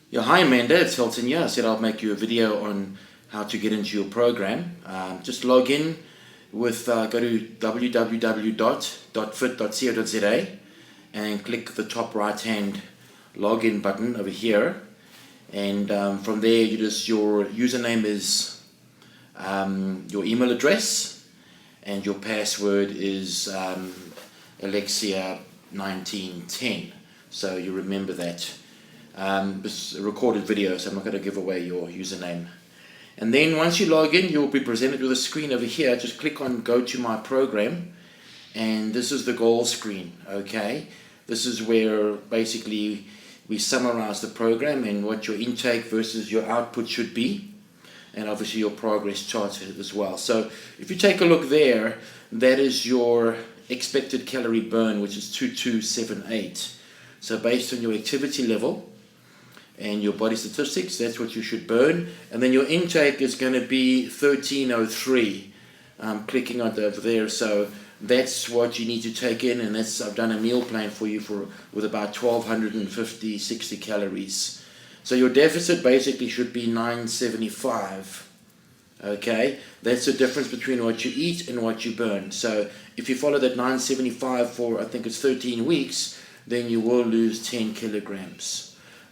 Yeah, hi Amanda, it's Hilton here. I said I'll make you a video on how to get into your program. Just log in with, go to www.dotFIT.co.za and click the top right hand login button over here. And from there, your username is your email address, and your password is Alexia1910. So you remember that. This is a recorded video, so I'm not going to give away your username. And then once you log in, you'll be presented with a screen over here. Just click on Go to My Program, and this is the goal screen. Okay, this is where basically we summarize the program and what your intake versus your output should be, and obviously your progress chart as well. So if you take a look there, that is your expected calorie burn, which is 2278. So based on your activity level and your body statistics, that's what you should burn. And then your intake is going to be 1303. I'm clicking on over there, so that's what you need to take in, and that's, I've done a meal plan for you with about 1250, 60 calories. So your deficit basically should be 975. Okay, that's the difference between what you eat and what you burn. So if you follow that 975 for, I think it's 13 weeks, then you will lose 10 kilograms.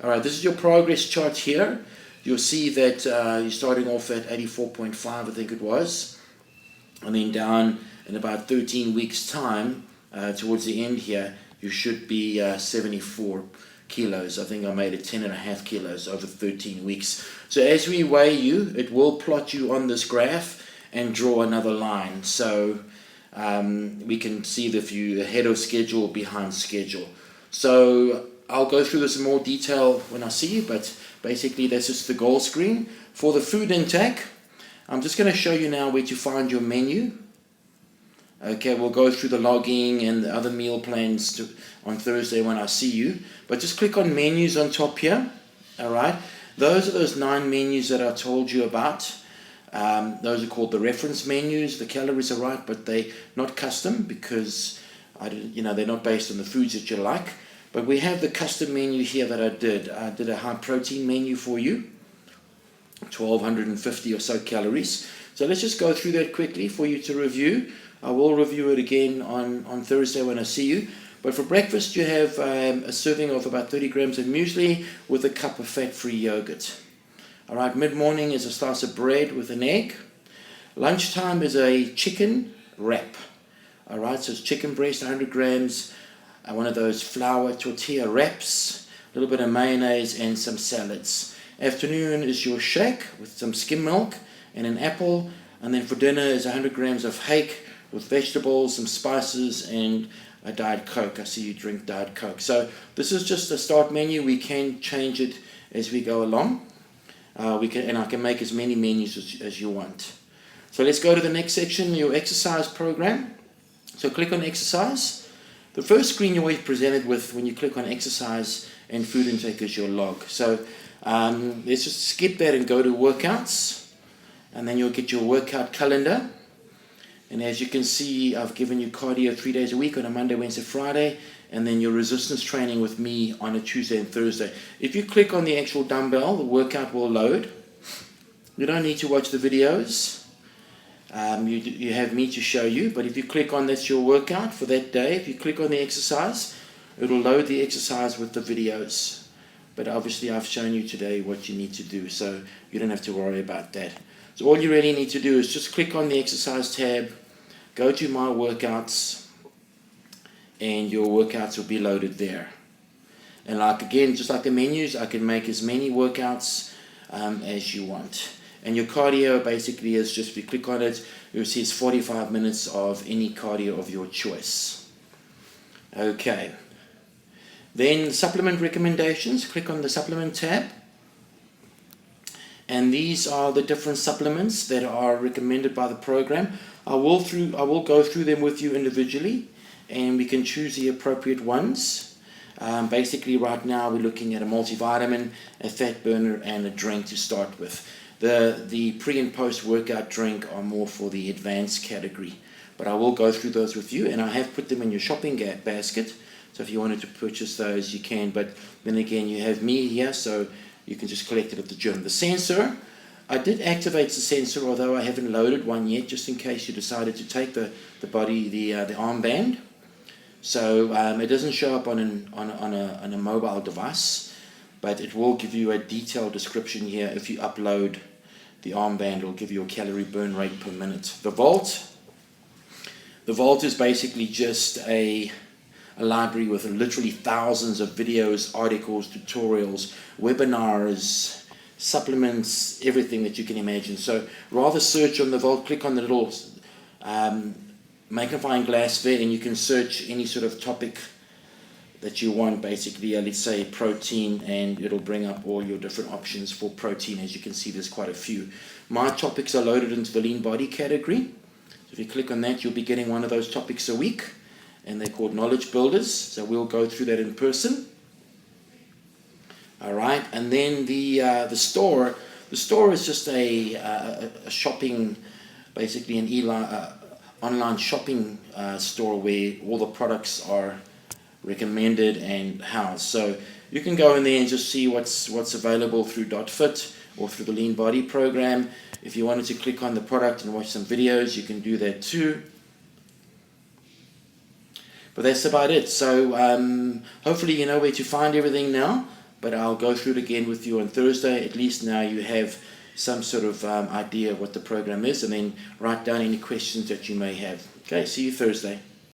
Alright, this is your progress chart here. You'll see that you're starting off at 84.5, I think it was, and then down in about 13 weeks time, towards the end here, you should be 74 kilos. I think I made it 10.5 kilos over 13 weeks. So as we weigh you, it will plot you on this graph and draw another line. So we can see if you're ahead of schedule or behind schedule. So I'll go through this in more detail when I see you, but basically that's just the goal screen. For the food intake, I'm just going to show you now where to find your menu. Okay, we'll go through the logging and the other meal plans on Thursday when I see you. But just click on menus on top here. Alright, those are those 9 menus that I told you about. Those are called the reference menus. The calories are right, but they're not custom because they're not based on the foods that you like. But we have the custom menu here that I did. I did a high protein menu for you, 1250 or so calories. So let's just go through that quickly for you to review. I will review it again on Thursday when I see you. But for breakfast, you have a serving of about 30 grams of muesli with a cup of fat-free yogurt. All right, mid-morning is a slice of bread with an egg. Lunchtime is a chicken wrap. All right, so it's chicken breast, 100 grams, one of those flour tortilla wraps, a little bit of mayonnaise and some salads. Afternoon is your shake with some skim milk and an apple. And then for dinner is 100 grams of hake with vegetables, some spices, and a Diet Coke. I see you drink Diet Coke. So this is just a start menu. We can change it as we go along. I can make as many menus as you want. So let's go to the next section, your exercise program. So click on exercise. The first screen you're always presented with when you click on exercise and food intake is your log. So let's just skip that and go to workouts, and then you'll get your workout calendar. And as you can see, I've given you cardio 3 days a week on a Monday, Wednesday, Friday, and then your resistance training with me on a Tuesday and Thursday. If you click on the actual dumbbell, the workout will load. You don't need to watch the videos. You have me to show you, but if you click on that's your workout for that day, if you click on the exercise, it'll load the exercise with the videos. But obviously I've shown you today what you need to do, so you don't have to worry about that. So all you really need to do is just click on the exercise tab, go to my workouts, and your workouts will be loaded there. And just like the menus, I can make as many workouts as you want. And your cardio basically is just, if you click on it, you'll see it's 45 minutes of any cardio of your choice. Okay. Then supplement recommendations, click on the supplement tab. And these are the different supplements that are recommended by the program. I will go through them with you individually, and we can choose the appropriate ones. Basically right now we're looking at a multivitamin, a fat burner, and a drink to start with. The pre and post workout drink are more for the advanced category, but I will go through those with you, and I have put them in your shopping basket So if you wanted to purchase those, you can. But then again, you have me here, so you can just collect it at the gym. The sensor, I did activate the sensor, although I haven't loaded one yet, just in case you decided to take the armband. So it doesn't show up on a mobile device, but it will give you a detailed description here. If you upload the armband, it will give you a calorie burn rate per minute. The Vault is basically just a library with literally thousands of videos, articles, tutorials, webinars, supplements, everything that you can imagine. So rather search on the Vault, click on the little magnifying glass there, and you can search any sort of topic that you want. Basically, let's say protein, and it'll bring up all your different options for protein. As you can see, there's quite a few. My topics are loaded into the lean body category. So if you click on that, you'll be getting one of those topics a week, and they're called knowledge builders. So we'll go through that in person. All right, and then the store. The store is just a shopping, basically an online shopping store where all the products are recommended and housed. So you can go in there and just see what's available through dotFIT or through the Lean Body program. If you wanted to click on the product and watch some videos, you can do that too. But that's about it. So hopefully you know where to find everything now, but I'll go through it again with you on Thursday. At least now you have some sort of idea of what the program is, and then write down any questions that you may have. Okay, see you Thursday.